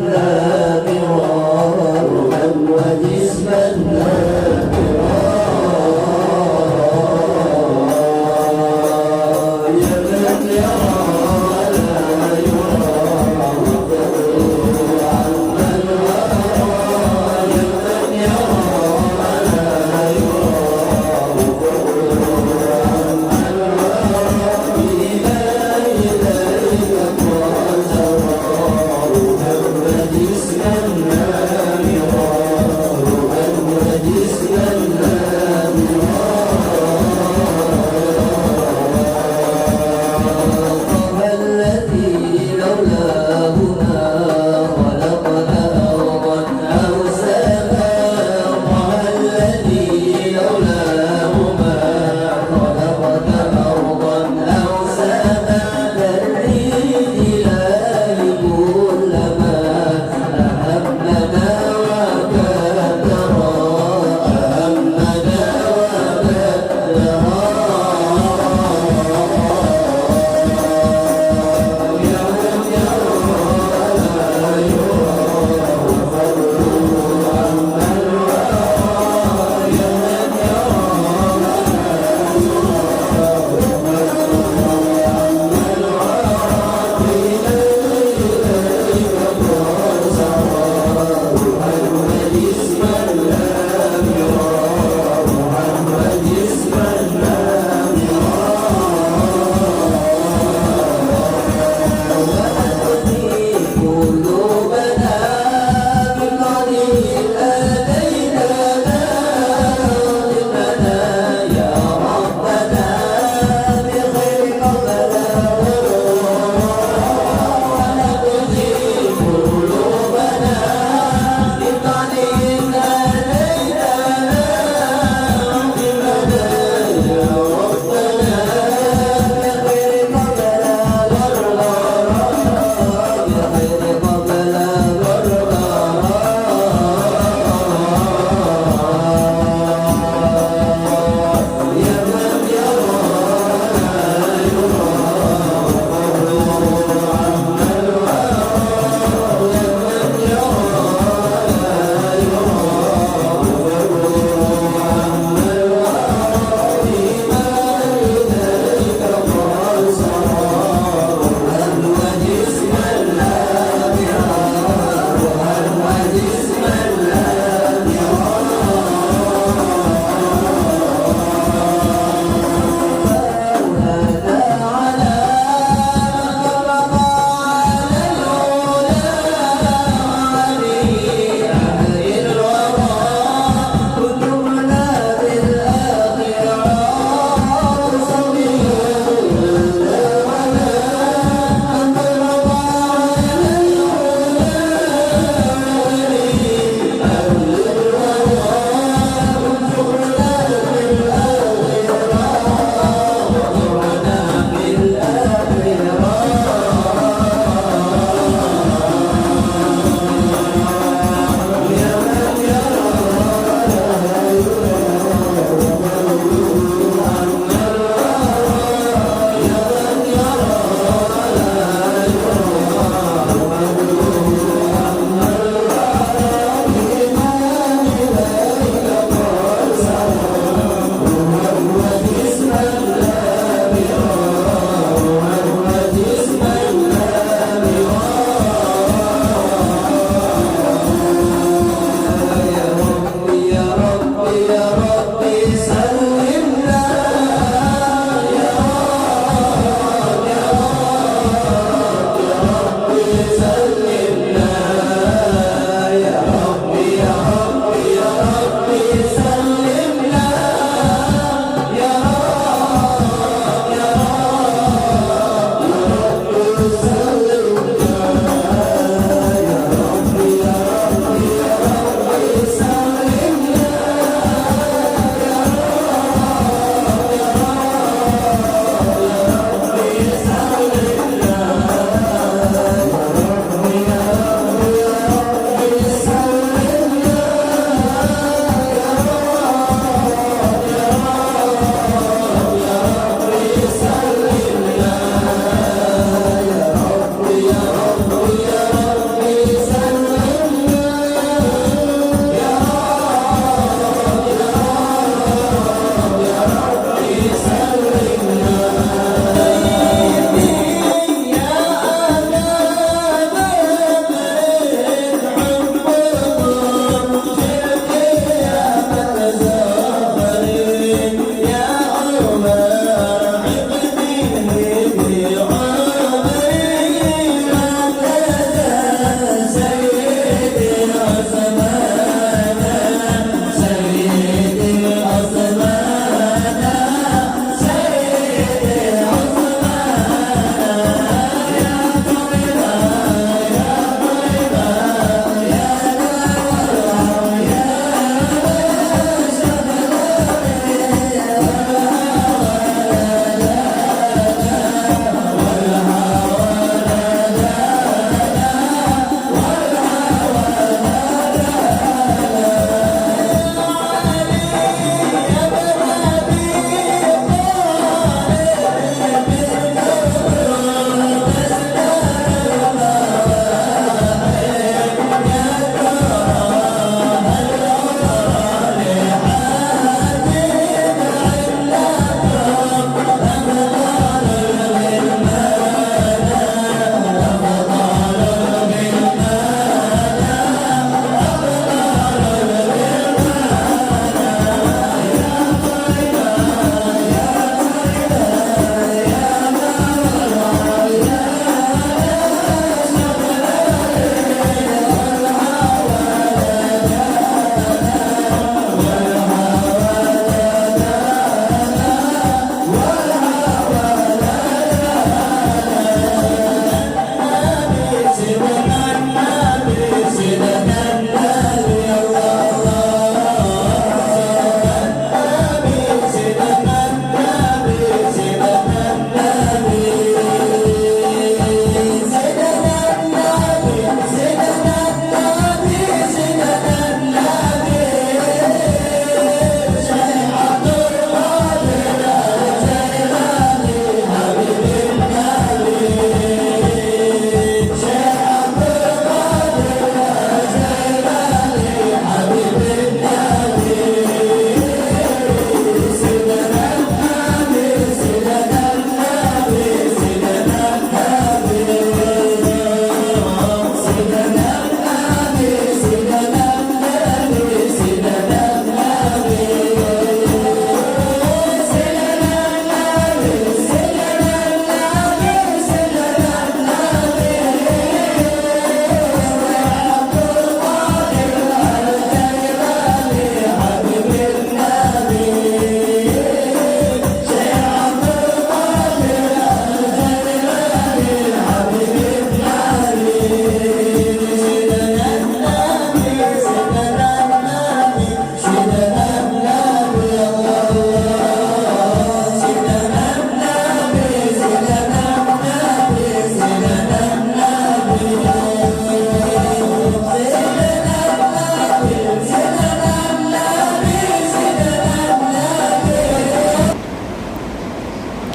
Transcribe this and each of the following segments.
لا مرار روحا وجسما لا This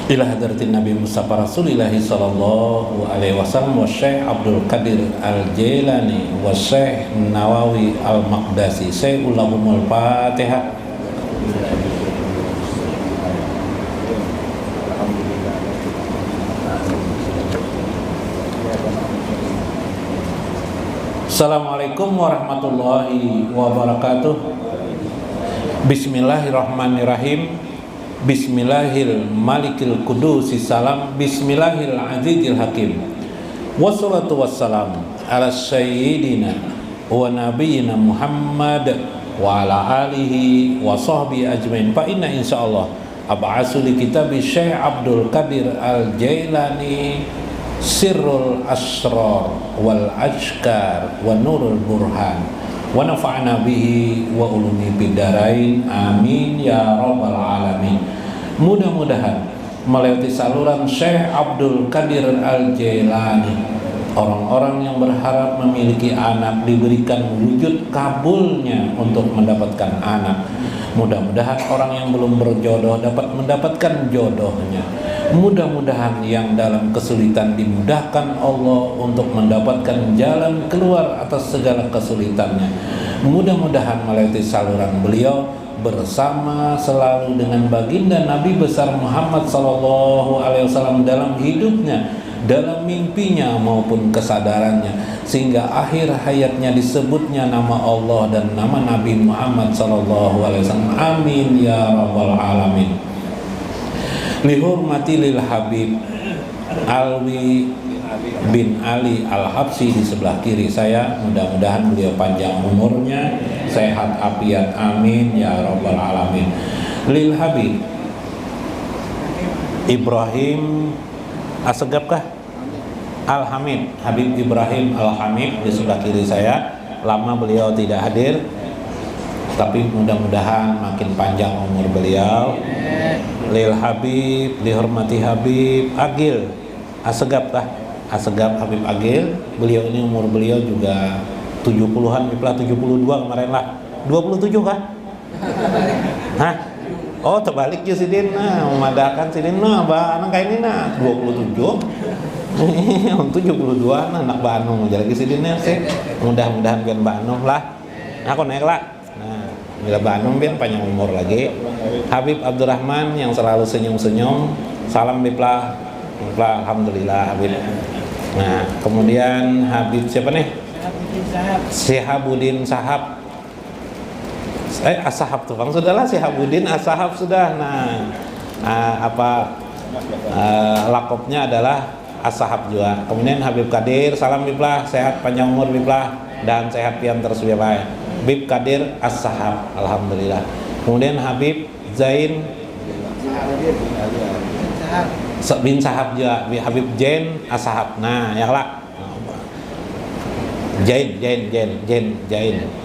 ila hadratin Nabi Mustafa Rasulillah sallallahu alaihi wasallam wa Syekh Abdul Qadir Al-Jailani wa Syekh Nawawi Al-Maqdisi. Saya ulahumul Fatihah. Assalamualaikum warahmatullahi wabarakatuh. Bismillahirrahmanirrahim. Bismillahil malikil kudusi salam. Bismillahil azizil hakim. Wassalatu wassalamu ala sayyidina wa nabiyina Muhammad wa ala alihi wa sahbihi ajmain. Fa inna insyaallah ab'asu li kitabi Syekh Abdul Qadir Al-Jailani Sirrul Asrar wal Ajkar wa Nurul Burhan wa nafa'na bihi wa ulumi bidarain, amin ya rabbal alamin. Mudah-mudahan melewati saluran Syekh Abdul Qadir Al-Jailani, orang-orang yang berharap memiliki anak diberikan wujud kabulnya untuk mendapatkan anak. Mudah-mudahan orang yang belum berjodoh dapat mendapatkan jodohnya. Mudah-mudahan yang dalam kesulitan dimudahkan Allah untuk mendapatkan jalan keluar atas segala kesulitannya. Mudah-mudahan melewati saluran beliau bersama selalu dengan baginda Nabi besar Muhammad sallallahu alaihi wasallam dalam hidupnya, dalam mimpinya maupun kesadarannya, sehingga akhir hayatnya disebutnya nama Allah dan nama Nabi Muhammad sallallahu alaihi wasallam. Amin ya rabbal alamin. Lihurmati lil Habib Alwi bin Ali Al-Habsi di sebelah kiri saya. Mudah-mudahan beliau panjang umurnya, sehat afiat, amin ya rabbal alamin. Lil Habib Ibrahim Asegapkah? Al-Hamid, Habib Ibrahim Al-Hamid di sebelah kiri saya. Lama beliau tidak hadir, tapi mudah-mudahan makin panjang umur beliau. Lil Habib, dihormati Habib Agil Asegapkah? Asegap Habib Agil. Beliau ini umur beliau juga 70-an, itulah 72 kemarin lah. 27 kah? Hah? Oh, terbalik ya Sidin. Nah, memadahkan Sidin. Nah, anak kayak ini nah 27. 72 anak Bandung jadi Sidinnya sih. Mudah-mudahan biar Bandung lah. Aku naik lah. Nah, bila Bandung biar panjang umur lagi. Habib Abdurrahman yang selalu senyum-senyum. Salam Biplah. Alhamdulillah Habib. Nah, kemudian Habib siapa nih? Syihabuddin Sahab. As-Sahab tuh Bang, sudahlah Syihabuddin As-Sahab sudah. Nah, lakopnya adalah As-Sahab juga. Kemudian Habib Qadir, salam Biplah, sehat panjang umur Biplah dan sehat pian terus baik. Habib Qadir As-Sahab, alhamdulillah. Kemudian Habib Zain bin Sahab juga, Habib Jain As-Sahab. Nah, yang lah. Jain.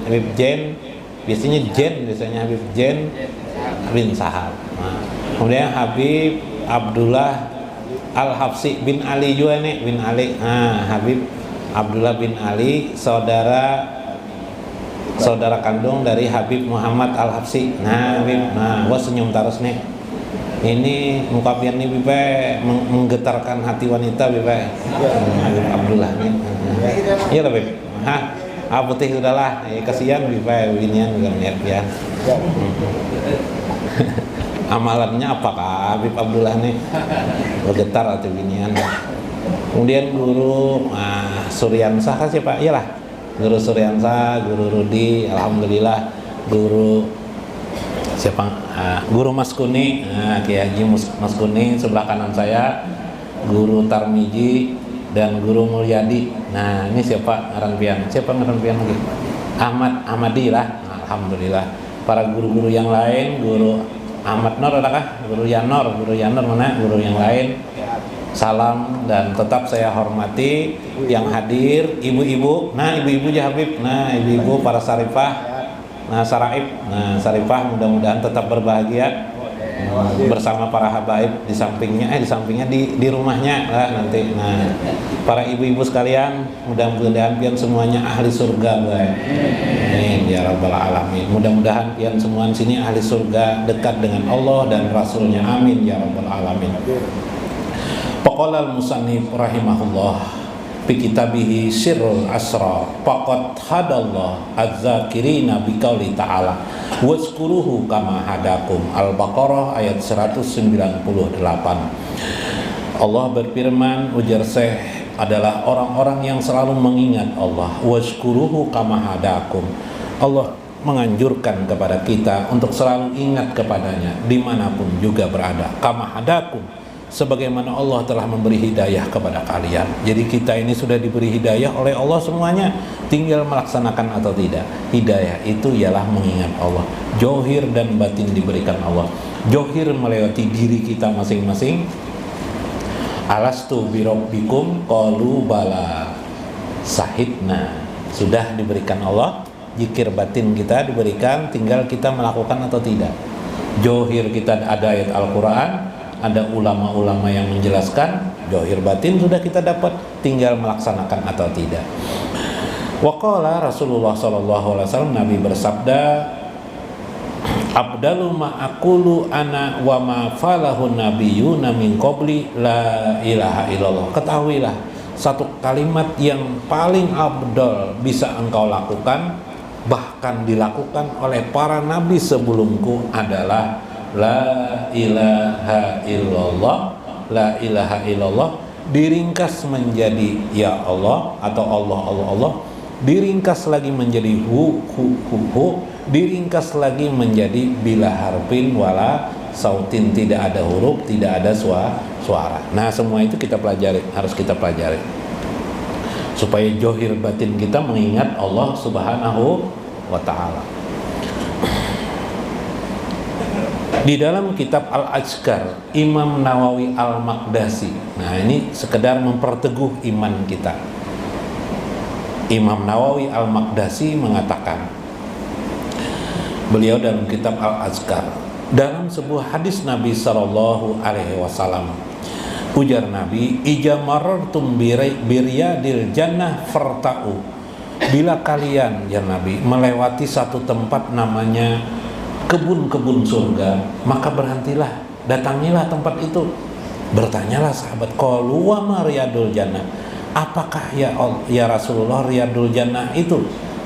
Habib Jain, biasanya Habib Jain bin Sahab. Nah, kemudian Habib Abdullah Al-Habsi bin Ali juga nih, bin Ali. Nah, Habib Abdullah bin Ali, saudara kandung dari Habib Muhammad Al-Habsi. Nah, Habib, gua senyum terus nih. Ini muka biar nih Bipe menggetarkan hati wanita Bipe. Habib Abdullah nih. Iya lah Bib. Putih sudahlah. Kasihan Bipe winian juga niat ya. Amalannya apakah Habib Abdullah nih bergetar atau ginian. Kemudian guru Suryansah kan siapa? Iyalah, guru Suryansah, guru Rudi, alhamdulillah. Guru siapa? Guru Mas Kuni, Kiai Haji Mas Kuni sebelah kanan saya. Guru Tarmiji dan guru Mulyadi. Nah, ini siapa ngaran pian? Siapa ngaran pian lagi? Ahmadi lah. Alhamdulillah. Para guru-guru yang lain, guru Ahmad Nur adakah? Guru Yanor mana? Guru yang lain. Salam dan tetap saya hormati yang hadir, ibu-ibu. Nah, ibu-ibu ya Habib. Nah, ibu-ibu para sarifah. Nah, Saraib. Nah, sarifah mudah-mudahan tetap berbahagia. bersama para habaib di sampingnya di rumahnya lah nanti. Nah, para ibu-ibu sekalian, mudah-mudahan pian semuanya ahli surga baik. Amin ya rabbal alamin. Mudah-mudahan pian semua di sini ahli surga, dekat dengan Allah dan Rasulnya. Amin ya rabbal alamin. Faqala al-musannif rahimahullah fi kitabihi Sirrul Asrar faqad hadallah az-zakirina biqauli ta'ala wazkuruhu kama hadakum. Al-Baqarah ayat 198. Allah berfirman, ujar Syekh, adalah orang-orang yang selalu mengingat Allah. Wazkuruhu kama hadakum. Allah menganjurkan kepada kita untuk selalu ingat kepadanya dimanapun juga berada. Kama hadakum, sebagaimana Allah telah memberi hidayah kepada kalian. Jadi kita ini sudah diberi hidayah oleh Allah semuanya, tinggal melaksanakan atau tidak. Hidayah itu ialah mengingat Allah. Johir dan batin diberikan Allah. Johir melewati diri kita masing-masing. Alastu birabbikum qalu bala sahidna. Sudah diberikan Allah. Zikir batin kita diberikan, tinggal kita melakukan atau tidak. Johir kita ada ayat Al-Quran, ada ulama-ulama yang menjelaskan. Johir batin sudah kita dapat, tinggal melaksanakan atau tidak. Waqala Rasulullah SAW, Nabi bersabda, Abdalu ma'akulu ana wa ma falahu nabiyyuna min qabli la ilaha illallah. Ketahuilah, satu kalimat yang paling abdal bisa engkau lakukan, bahkan dilakukan oleh para nabi sebelumku, adalah la ilaha illallah. La ilaha illallah diringkas menjadi ya Allah atau Allah, diringkas lagi menjadi hu, diringkas lagi menjadi bila harfin wala sautin, tidak ada huruf, tidak ada suara. Nah, semua itu kita pelajari, harus kita pelajari supaya johir batin kita mengingat Allah Subhanahu wa ta'ala. Di dalam kitab Al-Azkar, Imam Nawawi Al-Maqdasi, nah ini sekedar memperteguh iman kita. Imam Nawawi Al-Maqdasi mengatakan, beliau dalam kitab Al-Azkar, dalam sebuah hadis Nabi Sallallahu Alaihi Wasallam, ujar Nabi, ija marartum biryadil jannah farta'u. Bila kalian, ya Nabi, melewati satu tempat namanya kebun-kebun surga, maka berhentilah, datangilah tempat itu. Bertanyalah sahabat, qalu wa ma riyadul jannah, apakah ya Rasulullah riyadul jannah itu,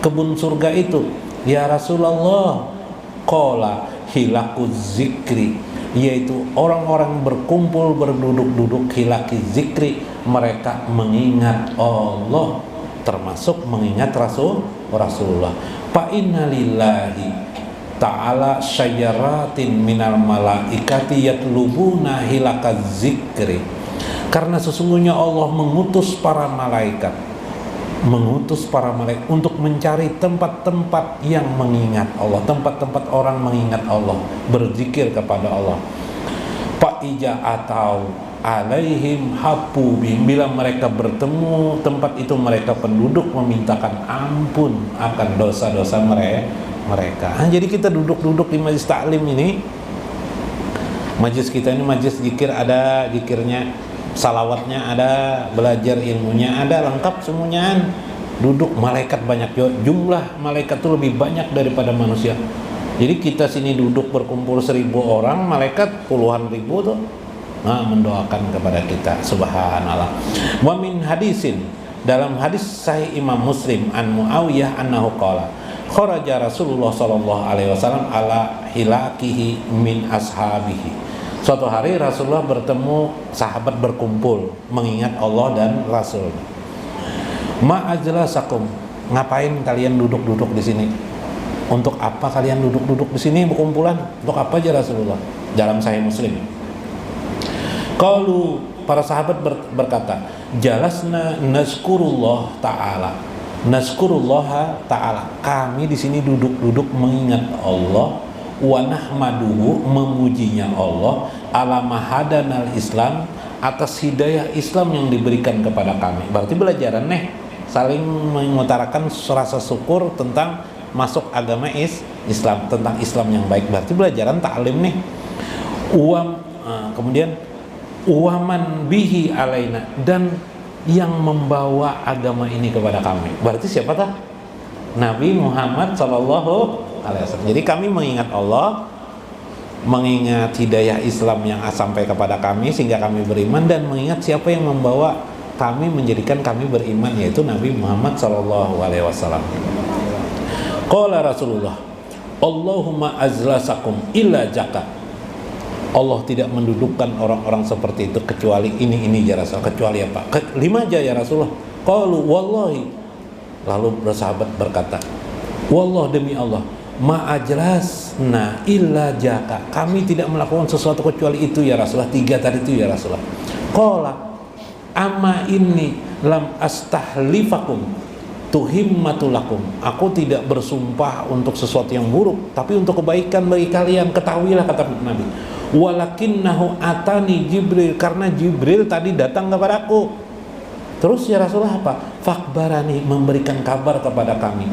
kebun surga itu? Ya Rasulullah, qala hilakuz zikri, yaitu orang-orang berkumpul berduduk-duduk, hilaki zikri, mereka mengingat Allah, termasuk mengingat Rasulullah. Fa inna lillahi ta'ala syayaratin minal malaikati yatlubuna hilakaz zikri, karena sesungguhnya Allah mengutus para malaikat untuk mencari tempat-tempat yang mengingat Allah, tempat-tempat orang mengingat Allah, berzikir kepada Allah. Fa'ija atau alaihim habu, bila mereka bertemu tempat itu, mereka penduduk memintakan ampun akan dosa-dosa mereka. Jadi kita duduk-duduk di majlis taklim ini, majlis kita ini majlis zikir, ada zikirnya, salawatnya ada, belajar ilmunya ada, lengkap semuanya. Duduk, malaikat banyak, jumlah malaikat itu lebih banyak daripada manusia. Jadi kita sini duduk berkumpul 1000 orang, malaikat puluhan ribu tuh mendoakan kepada kita. Subhanallah. Wa min hadisin, dalam hadis sahih Imam Muslim, an Muawiyah annahu qala kharaja Rasulullah sallallahu alaihi wasallam ala hilakihi min ashabihi. Suatu hari Rasulullah bertemu sahabat berkumpul mengingat Allah dan Rasul. Ma ajlasakum, ngapain kalian duduk-duduk di sini? Untuk apa kalian duduk-duduk di sini berkumpulan? Untuk apa aja Rasulullah? Dalam Sahih Muslim. Qalu, para sahabat berkata, jalasna nazkurullah ta'ala. Nazkurullah ta'ala. Kami di sini duduk-duduk mengingat Allah, wa nahmaduhu, memujinya Allah, ala mahadanal Islam, atas hidayah Islam yang diberikan kepada kami. Berarti belajaran saling mengutarakan rasa syukur tentang masuk agama Islam, tentang Islam yang baik. Berarti belajaran taklim Kemudian waman bihi alaina, dan yang membawa agama ini kepada kami. Berarti siapa tah? Nabi Muhammad sallallahu alaihi wasallam. Jadi kami mengingat Allah, mengingat hidayah Islam yang sampai kepada kami sehingga kami beriman, dan mengingat siapa yang membawa kami, menjadikan kami beriman, yaitu Nabi Muhammad sallallahu alaihi wasallam. Qala Rasulullah, Allahumma azlasakum illa jaka. Allah tidak mendudukkan orang-orang seperti itu kecuali ini ya Rasul. Kecuali apa? 5 aja ya Rasulullah. Qalu wallahi. Lalu bersahabat berkata, wallah, demi Allah, ma ajlasna illa jaka. Kami tidak melakukan sesuatu kecuali itu ya Rasulullah. 3 tadi itu ya Rasulullah. Qala amma inni lam astahlifakum tuhimmatulakum. Aku tidak bersumpah untuk sesuatu yang buruk, tapi untuk kebaikan bagi kalian. Ketahuilah, kata Nabi, walakinnahu atani Jibril, karena Jibril tadi datang kepadaku. Terus ya Rasulullah apa? Fakbarani, memberikan kabar kepada kami,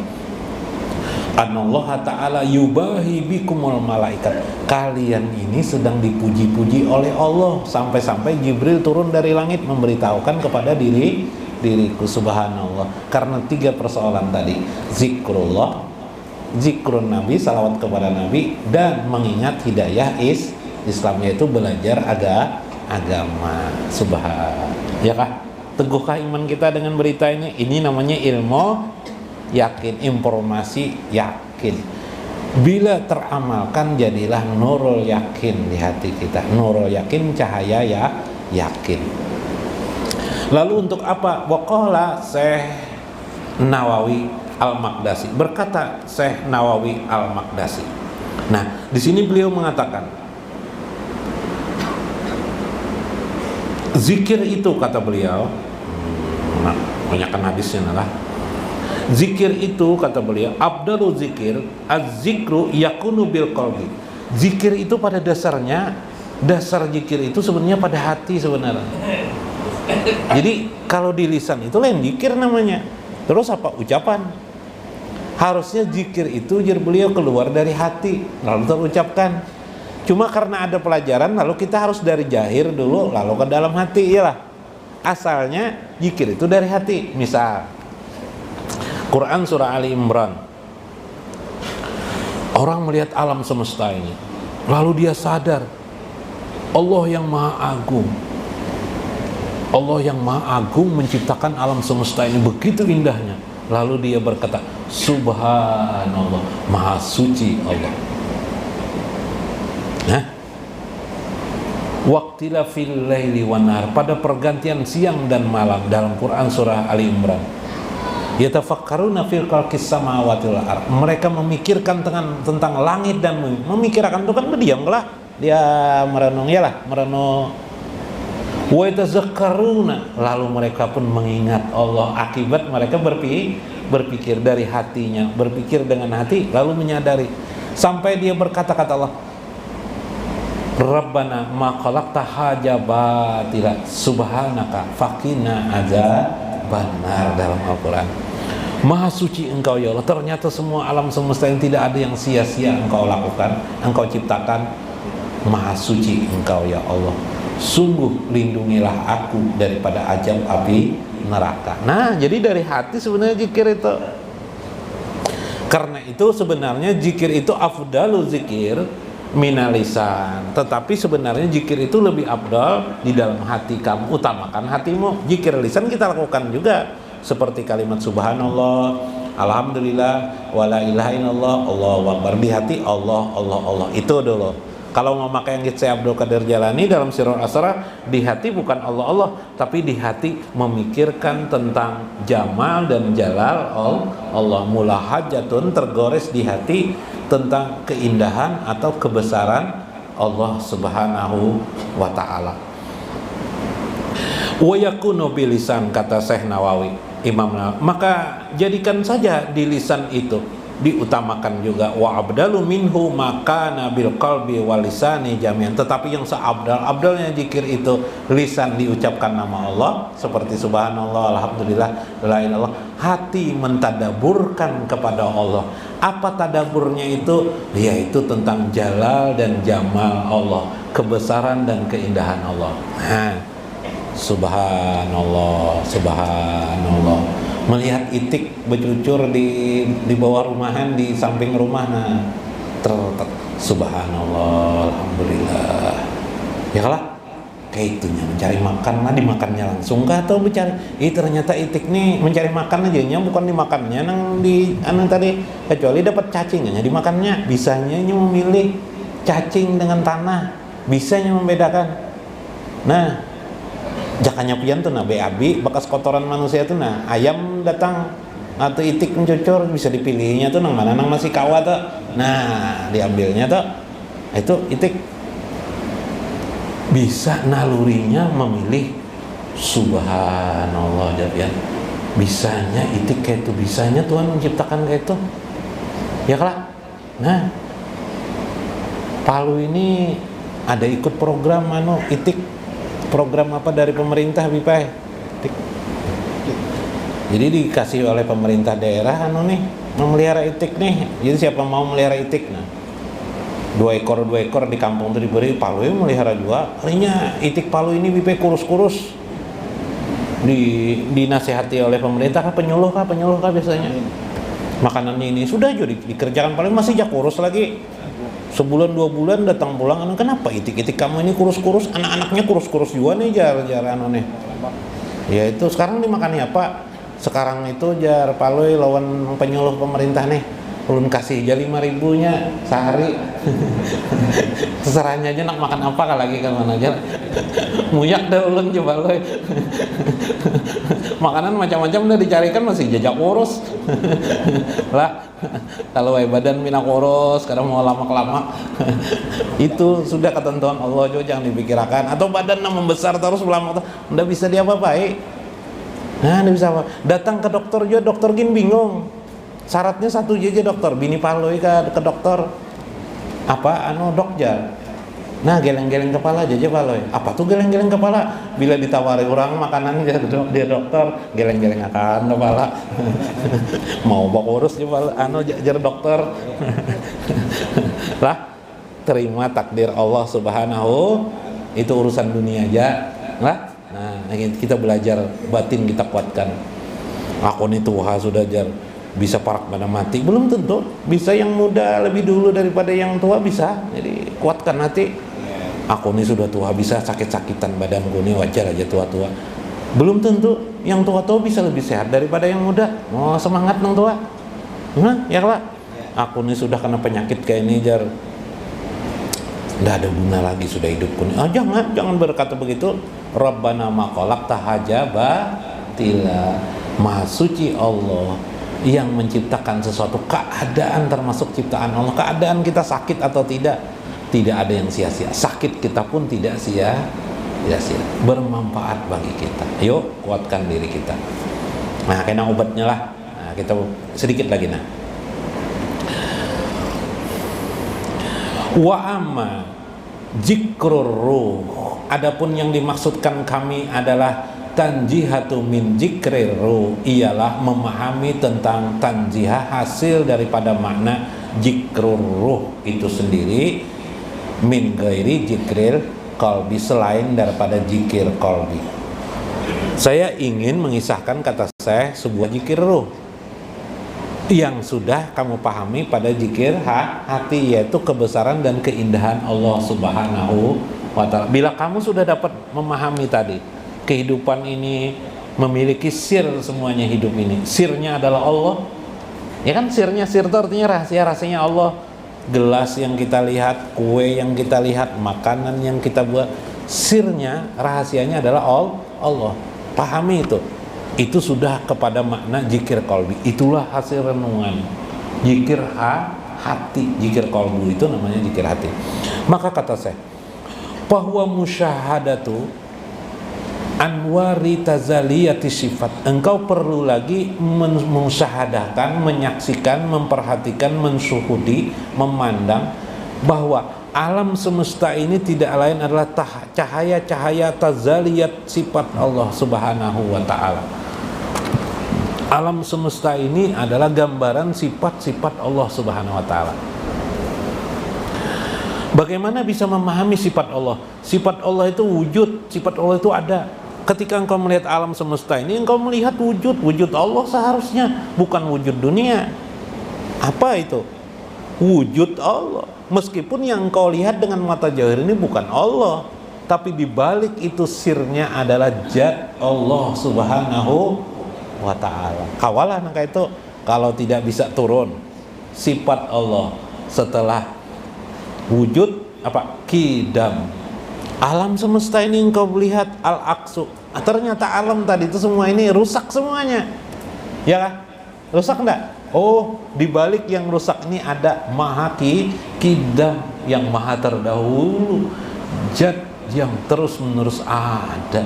anallaha ta'ala yubahi bikumul malaikat. Kalian ini sedang dipuji-puji oleh Allah, sampai-sampai Jibril turun dari langit memberitahukan kepada diriku. Subhanallah. Karena 3 persoalan tadi, zikrullah, zikrun Nabi, salawat kepada Nabi, dan mengingat hidayah Islam, yaitu belajar agama. Subhan, ya kah? Teguhkah iman kita dengan berita ini? Ini namanya ilmu yakin, informasi yakin. Bila teramalkan, jadilah nurul yakin di hati kita. Nurul yakin, cahaya yakin. Lalu untuk apa? Waqala Syekh Nawawi Al-Maqdasi, berkata Syekh Nawawi Al-Maqdasi. Nah, di sini beliau mengatakan, zikir itu, kata beliau, banyakkan hadisnya lah. Zikir itu, kata beliau, abdalu zikir az-zikru yakunu bil qalbi. Zikir itu pada dasarnya, dasar zikir itu sebenarnya pada hati sebenarnya. Jadi kalau di lisan itu lain zikir namanya. Terus apa? Ucapan. Harusnya zikir itu jar beliau keluar dari hati lalu terucapkan. Cuma karena ada pelajaran, lalu kita harus dari jahir dulu lalu ke dalam hati. Iyalah, asalnya zikir itu dari hati. Misal Quran surah Ali Imran, orang melihat alam semesta ini, lalu dia sadar Allah yang maha agung, Allah yang maha agung menciptakan alam semesta ini begitu indahnya. Lalu dia berkata, Subhanallah, maha suci Allah. Nah, waqtila fil laili wan nahar, pada pergantian siang dan malam dalam Quran surah Ali Imran. Yatafakkaruna fil khalqis samawati wal ardh, mereka memikirkan tentang langit dan bumi. Memikirkan itu kan berdiam lah, dia merenung, yalah, merenung. Wa yatazakkaruna, lalu mereka pun mengingat Allah, akibat mereka berpikir dari hatinya, berpikir dengan hati lalu menyadari, sampai dia berkata, kata Allah, Rabbana ma khalaqta hadza batila subhanaka faqina adzabannar, dalam Al-Quran. Maha suci Engkau ya Allah, ternyata semua alam semesta yang tidak ada yang sia-sia Engkau lakukan, Engkau ciptakan. Maha suci Engkau ya Allah, sungguh lindungilah aku daripada azab api neraka. Nah, jadi dari hati sebenarnya zikir itu. Karena itu sebenarnya zikir itu afdalu zikir minalisan. Tetapi sebenarnya zikir itu lebih afdal di dalam hati kamu, utamakan hatimu. Zikir lisan kita lakukan juga, seperti kalimat subhanallah, alhamdulillah, wala ilaha illallah, Allahu akbar. Di hati Allah, Allah, Allah. Itu dulu. Kalau mau pakai yang Syekh Abdul Qadir Jalani dalam Sirrul Asrar, di hati bukan Allah, Allah, tapi di hati memikirkan tentang jamal dan jalal Allah. Mulahajatun, tergores di hati tentang keindahan atau kebesaran Allah Subhanahu wa ta'ala. Wa yakunu bilisan, kata Syekh Nawawi, Imam Nawawi, maka jadikan saja di lisan itu, diutamakan juga. Wa abdalu minhu maka nabil qalbi wal lisani jami'an, tetapi yang seabdal-abdalnya zikir itu lisan diucapkan nama Allah seperti subhanallah, alhamdulillah, la ilaha illallah, hati mentadaburkan kepada Allah. Apa tadaburnya itu? Yaitu tentang jalal dan jamal Allah, kebesaran dan keindahan Allah. Nah, subhanallah, subhanallah. Melihat itik bercucur di bawah rumahan, di samping rumah, nah subhanallah, alhamdulillah. Ya kalah, kayak itunya mencari makan lah, dimakannya langsung kah atau mencari? Ternyata itik nih mencari makan aja nya, bukan dimakannya nang di anu tadi, kecuali dapat cacingnya dimakannya. Bisanya memilih cacing dengan tanah, bisanya membedakan. Nah, jakanya pian tuh nah BAB bekas kotoran manusia tuh nah ayam datang atau itik mencucur bisa dipilihnya tuh nang mana nang masih kawa tuh, nah diambilnya tuh itu itik. Bisa nalurinya memilih, subhanallah jadian. Bisanya itik kayak itu, bisanya Tuhan menciptakan kayak itu. Ya kalah. Nah, Palu ini ada ikut program itik, program apa dari pemerintah Bipai. Jadi dikasih oleh pemerintah daerah nih memelihara itik nih. Jadi siapa mau melihara itik, nah 2 ekor di kampung itu diberi. Palu ini melihara juga. Harinya itik Palu ini Bipai kurus-kurus. Dinasihati oleh pemerintah penyuluh kah biasanya. Makanannya ini sudah juga dikerjakan, paling masih kurus lagi. Sebulan 2 bulan datang pulang, kenapa itik-itik kamu ini kurus-kurus, anak-anaknya kurus-kurus juga nih jar nih. Ya itu sekarang dimakannya apa? Sekarang itu jar Paloi lawan penyuluh pemerintah nih, ulun kasih aja 5.000-nya sehari. Terserahnya aja nak makan apa lagi kan mana aja. Muyak dah ulun coba Paloi. Makanan macam-macam udah dicarikan masih jajak kurus. Lah kalau badan mina kurus, kadang mau lama-lama. Itu sudah ketentuan Allah juga, jangan dipikirkan. Atau badan membesar terus lama, udah bisa diapa-apai. Nah, ini bisa apa? Datang ke dokter juga, dokter gin bingung. Syaratnya satu aja dokter, bini Paloi ke dokter. Apa dok jar? Nah, geleng-geleng kepala aja Paloi. Apa tuh geleng-geleng kepala? Bila ditawari orang makanan dia dokter, geleng-geleng akan kepala. Mau bawa urus juga jar dokter. Lah, terima takdir Allah Subhanahu, itu urusan dunia aja. Lah, nah kita belajar batin, kita kuatkan. Aku nih tua sudah jar, bisa parak pada mati belum tentu, bisa yang muda lebih dulu daripada yang tua bisa. Jadi kuatkan hati. Aku nih sudah tua, bisa sakit-sakitan badanku nih, wajar aja tua-tua. Belum tentu yang tua-tua bisa lebih sehat daripada yang muda. Oh, semangat nang tua. Ya lah. Aku nih sudah kena penyakit kayak ini jar, nggak ada guna lagi sudah hidupku nih. Jangan berkata begitu. Rabbana ma khalaqta haja batila. Maha suci Allah yang menciptakan sesuatu keadaan, termasuk ciptaan Allah. Keadaan kita sakit atau tidak ada yang sia-sia. Sakit kita pun tidak sia-sia, bermanfaat bagi kita. Yuk kuatkan diri kita. Nah, kena obatnya lah. Nah, kita sedikit lagi nah. Wa amma zikrur ruh. Adapun yang dimaksudkan kami adalah tanjihatu min zikrir ruh, ialah memahami tentang tanjihah, hasil daripada makna zikrur ruh itu sendiri, min ghairi zikril qalbi, selain daripada zikir qalbi. Saya ingin mengisahkan kata saya sebuah zikir ruh yang sudah kamu pahami pada zikir hati, yaitu kebesaran dan keindahan Allah Subhanahu wa ta'ala. Bila kamu sudah dapat memahami tadi, kehidupan ini memiliki sir, semuanya hidup ini sirnya adalah Allah. Ya kan, sir itu artinya rahasianya Allah. Gelas yang kita lihat, kue yang kita lihat, makanan yang kita buat, sirnya, rahasianya adalah Allah. Pahami itu sudah kepada makna zikir qalbi. Itulah hasil renungan zikir hati. Zikir qalbi itu namanya zikir hati. Maka kata saya bahwa musyahadatu anwari tazaliyati sifat, engkau perlu lagi mensyahadahkan, menyaksikan, memperhatikan, mensyuhudi, memandang bahwa alam semesta ini tidak lain adalah cahaya-cahaya tazaliyat sifat Allah Subhanahu wa ta'ala. Alam semesta ini adalah gambaran sifat-sifat Allah Subhanahu wa ta'ala. Bagaimana bisa memahami sifat Allah? Sifat Allah itu wujud, sifat Allah itu ada. Ketika engkau melihat alam semesta ini, engkau melihat wujud Allah seharusnya, bukan wujud dunia. Apa itu? Wujud Allah. Meskipun yang engkau lihat dengan mata zahir ini bukan Allah, tapi di balik itu sirnya adalah zat Allah Subhanahu wa ta'ala. Kawalah nangka itu kalau tidak bisa turun sifat Allah setelah wujud apa? Qidam. Alam semesta ini engkau lihat al-aqsu. Ternyata alam tadi itu semua ini rusak semuanya. Ya kan? Rusak enggak? Oh, di balik yang rusak ini ada Maha Qidam, yang maha terdahulu, zat yang terus-menerus ada.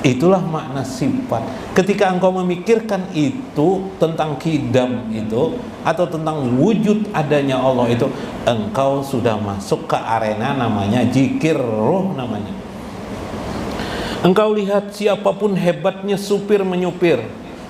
Itulah makna sifat. Ketika engkau memikirkan itu tentang Qidam itu atau tentang wujud adanya Allah itu, engkau sudah masuk ke arena namanya zikir ruh namanya. Engkau lihat siapapun hebatnya supir menyupir,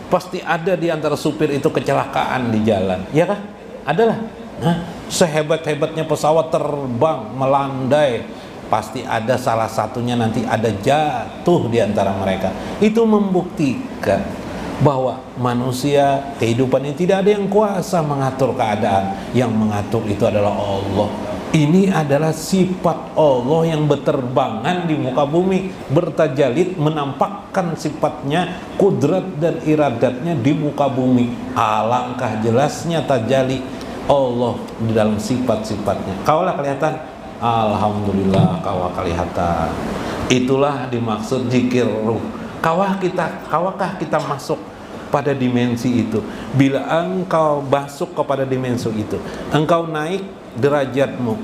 pasti ada di antara supir itu kecelakaan di jalan, ya kah? Adalah. Nah, sehebat-hebatnya pesawat terbang melandai, pasti ada salah satunya nanti ada jatuh di antara mereka. Itu membuktikan bahwa manusia, kehidupan ini tidak ada yang kuasa mengatur keadaan. Yang mengatur itu adalah Allah. Ini adalah sifat Allah yang berterbangan di muka bumi, bertajalid, menampakkan sifatnya, kudrat dan iradatnya di muka bumi. Alangkah jelasnya tajalli Allah di dalam sifat-sifatnya. Kaulah kelihatan, alhamdulillah kawah kelihatan. Itulah dimaksud zikir ruh. Kawakah kita masuk pada dimensi itu? Bila engkau masuk kepada dimensi itu, engkau naik derajatmu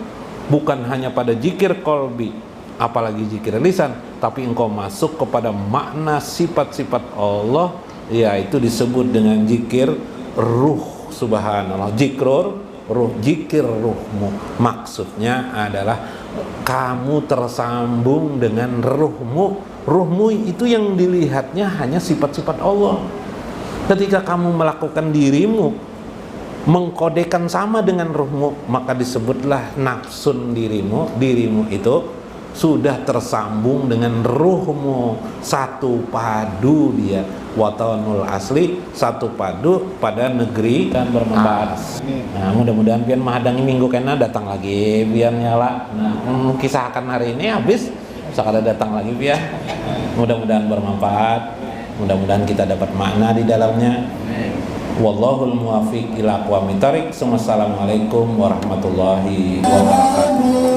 bukan hanya pada zikir kolbi, apalagi zikir lisan, tapi engkau masuk kepada makna sifat-sifat Allah, yaitu disebut dengan zikir ruh. Subhanallah, zikrur ruh, zikir ruhmu. Maksudnya adalah kamu tersambung dengan ruhmu. Ruhmu itu yang dilihatnya hanya sifat-sifat Allah. Ketika kamu melakukan dirimu, mengkodekan sama dengan ruhmu, maka disebutlah nafsun dirimu. Dirimu itu sudah tersambung dengan ruhmu, satu padu dia. Watanul asli, satu padu pada negeri dan bermanfaat. Nah, mudah-mudahan pian mahadangi minggu kena datang lagi pian nyala. Nah, kisahkan hari ini habis, sekadar datang lagi pian. Mudah-mudahan bermanfaat. Mudah-mudahan kita dapat makna di dalamnya. Wallahul muwaffiq ila aqwamit thoriq. Wassalamualaikum warahmatullahi wabarakatuh.